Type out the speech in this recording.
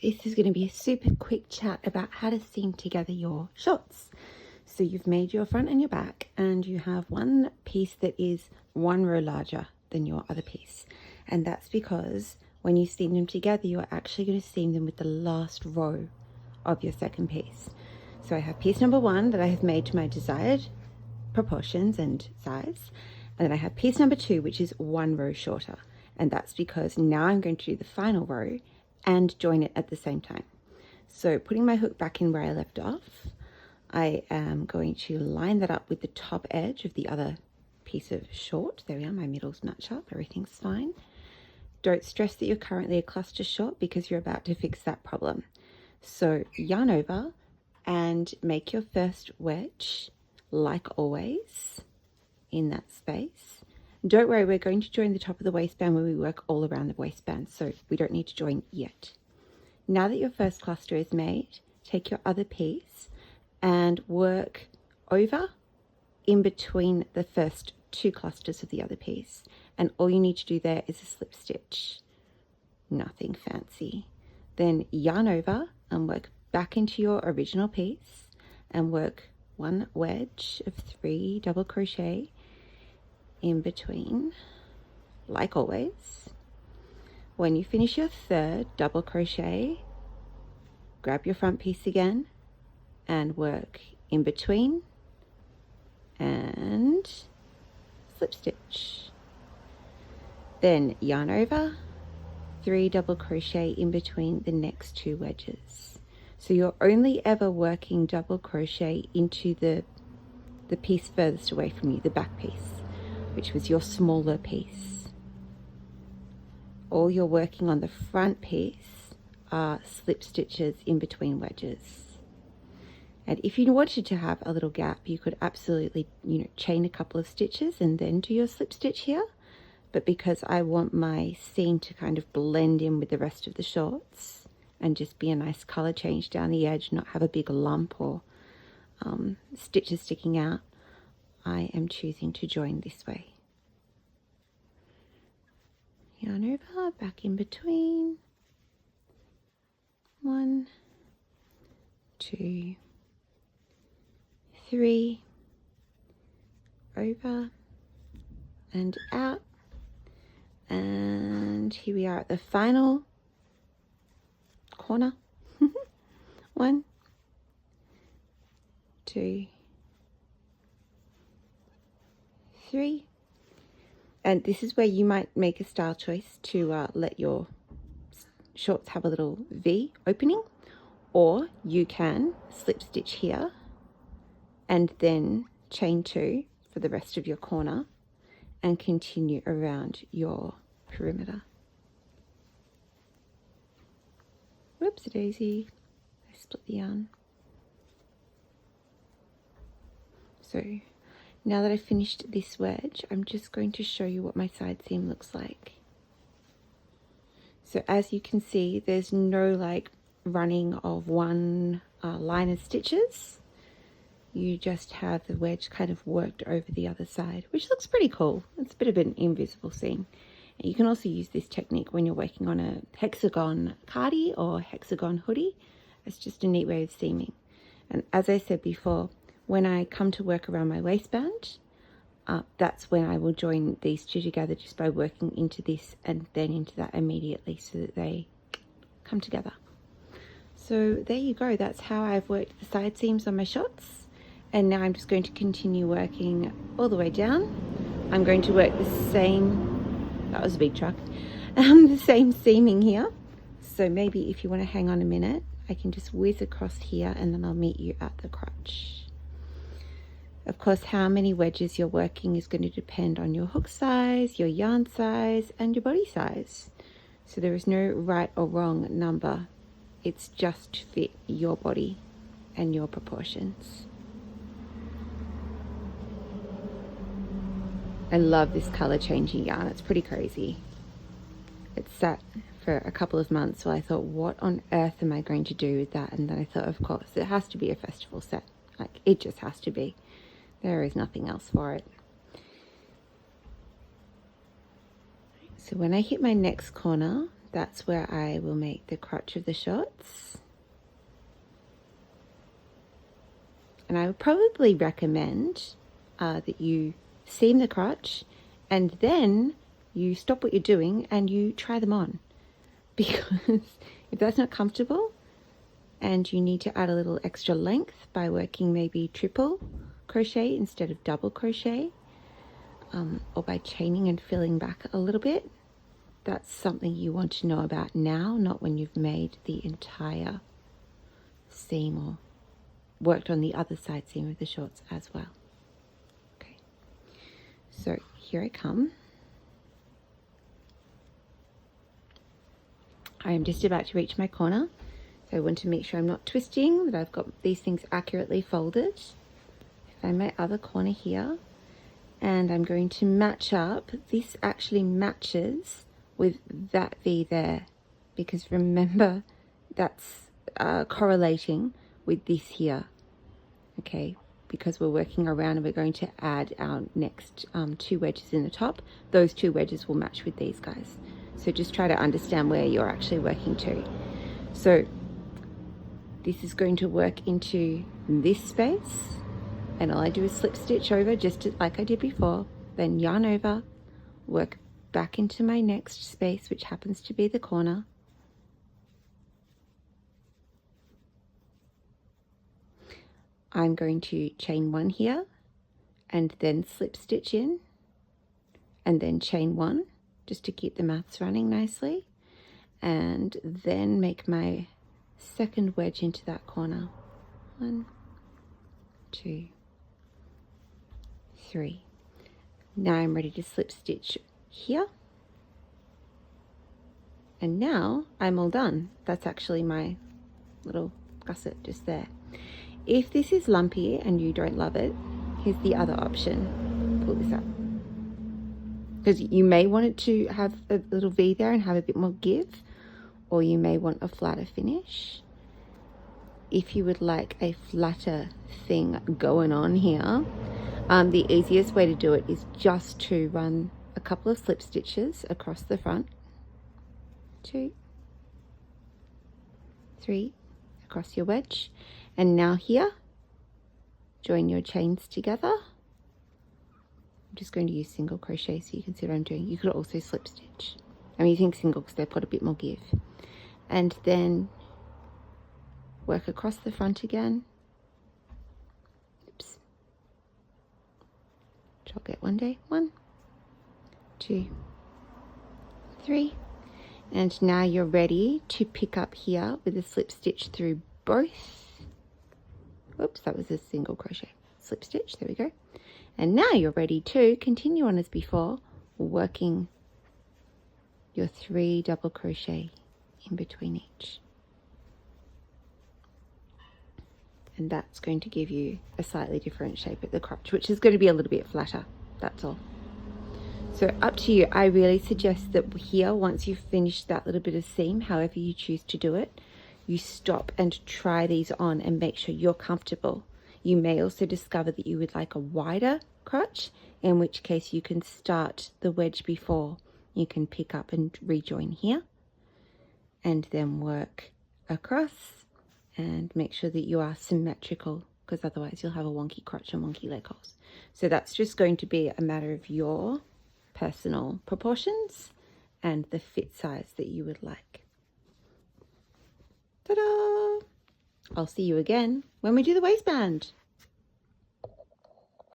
this is going to be a super quick chat about how to seam together your shorts. So you've made your front and your back, and you have one piece that is one row larger than your other piece. And that's because when you seam them together, you're actually going to seam them with the last row of your second piece. So I have piece number 1 that I have made to my desired proportions and size. And then I have piece number 2, which is one row shorter. And that's because now I'm going to do the final row and join it at the same time. So putting my hook back in where I left off, I am going to line that up with the top edge of the other piece of short. There we are, my middle's match up, everything's fine. Don't stress that you're currently a cluster short because you're about to fix that problem. So yarn over and make your first wedge, like always, in that space. Don't worry, we're going to join the top of the waistband when we work all around the waistband, so we don't need to join yet. Now that your first cluster is made, take your other piece and work over in between the first 2 clusters of the other piece. And all you need to do there is a slip stitch. Nothing fancy. Then yarn over and work back into your original piece and work 1 wedge of 3 double crochet in between, like always. When you finish your 3rd double crochet, grab your front piece again and work in between and slip stitch. Then yarn over, 3 double crochet in between the next 2 wedges. So you're only ever working double crochet into the piece furthest away from you, the back piece, which was your smaller piece. All you're working on the front piece are slip stitches in between wedges. And if you wanted to have a little gap, you could absolutely, chain a couple of stitches and then do your slip stitch here. But because I want my seam to kind of blend in with the rest of the shorts and just be a nice color change down the edge, not have a big lump or stitches sticking out, I am choosing to join this way. Yarn over, back in between. 1, 2, 3, over and out. And here we are at the final corner. 1, 2, 3. And this is where you might make a style choice to let your shorts have a little V opening, or you can slip stitch here and then chain 2 for the rest of your corner and continue around your perimeter. Whoopsie daisy, I split the yarn. So now that I've finished this wedge, I'm just going to show you what my side seam looks like. So as you can see, there's no running of one line of stitches. You just have the wedge kind of worked over the other side, which looks pretty cool. It's a bit of an invisible seam. And you can also use this technique when you're working on a hexagon cardi or hexagon hoodie. It's just a neat way of seaming. And as I said before, when I come to work around my waistband, that's when I will join these 2 together just by working into this and then into that immediately so that they come together. So there you go. That's how I've worked the side seams on my shorts. And now I'm just going to continue working all the way down. I'm going to work the same, that was a big truck, the same seaming here. So maybe if you want to hang on a minute, I can just whiz across here and then I'll meet you at the crotch. Of course, how many wedges you're working is going to depend on your hook size, your yarn size, and your body size. So there is no right or wrong number. It's just to fit your body and your proportions. I love this color changing yarn. It's pretty crazy. It's sat for a couple of months, so I thought, what on earth am I going to do with that? And then I thought, of course, it has to be a festival set. It just has to be. There is nothing else for it. So when I hit my next corner, that's where I will make the crotch of the shorts. And I would probably recommend that you seam the crotch and then you stop what you're doing and you try them on. Because if that's not comfortable and you need to add a little extra length by working maybe triple crochet instead of double crochet, or by chaining and filling back a little bit, that's something you want to know about now, not when you've made the entire seam or worked on the other side seam of the shorts as well. Okay, so here I come. I am just about to reach my corner, so I want to make sure I'm not twisting, that I've got these things accurately folded. I find my other corner here, and I'm going to match up. This actually matches with that V there, because remember that's correlating with this here, okay, because we're working around and we're going to add our next 2 wedges in the top. Those 2 wedges will match with these guys. So just try to understand where you're actually working to. So this is going to work into this space, and all I do is slip stitch over just like I did before, then yarn over, work back into my next space, which happens to be the corner. I'm going to chain 1 here and then slip stitch in and then chain 1 just to keep the maths running nicely, and then make my second wedge into that corner. 1, 2, 3. Now I'm ready to slip stitch here, and now I'm all done. That's actually my little gusset just there. If this is lumpy and you don't love it, here's the other option. Pull this up, because you may want it to have a little V there and have a bit more give, or you may want a flatter finish. If you would like a flatter thing going on here, the easiest way to do it is just to run a couple of slip stitches across the front, 2, 3, across your wedge, and now here join your chains together. I'm just going to use single crochet so you can see what I'm doing. You could also slip stitch. I'm using single because they've got a bit more give. And then work across the front again. Oops. Which I'll get one day. 1, 2, 3. And now you're ready to pick up here with a slip stitch through both. Oops, that was a single crochet. Slip stitch, there we go. And now you're ready to continue on as before, working your 3 double crochet in between each. And that's going to give you a slightly different shape at the crotch, which is going to be a little bit flatter, that's all. So up to you. I really suggest that here, once you've finished that little bit of seam, however you choose to do it, you stop and try these on and make sure you're comfortable. You may also discover that you would like a wider crotch, in which case you can start the wedge before. You can pick up and rejoin here and then work across and make sure that you are symmetrical, because otherwise you'll have a wonky crotch and wonky leg holes. So that's just going to be a matter of your personal proportions and the fit size that you would like. Ta-da! I'll see you again when we do the waistband.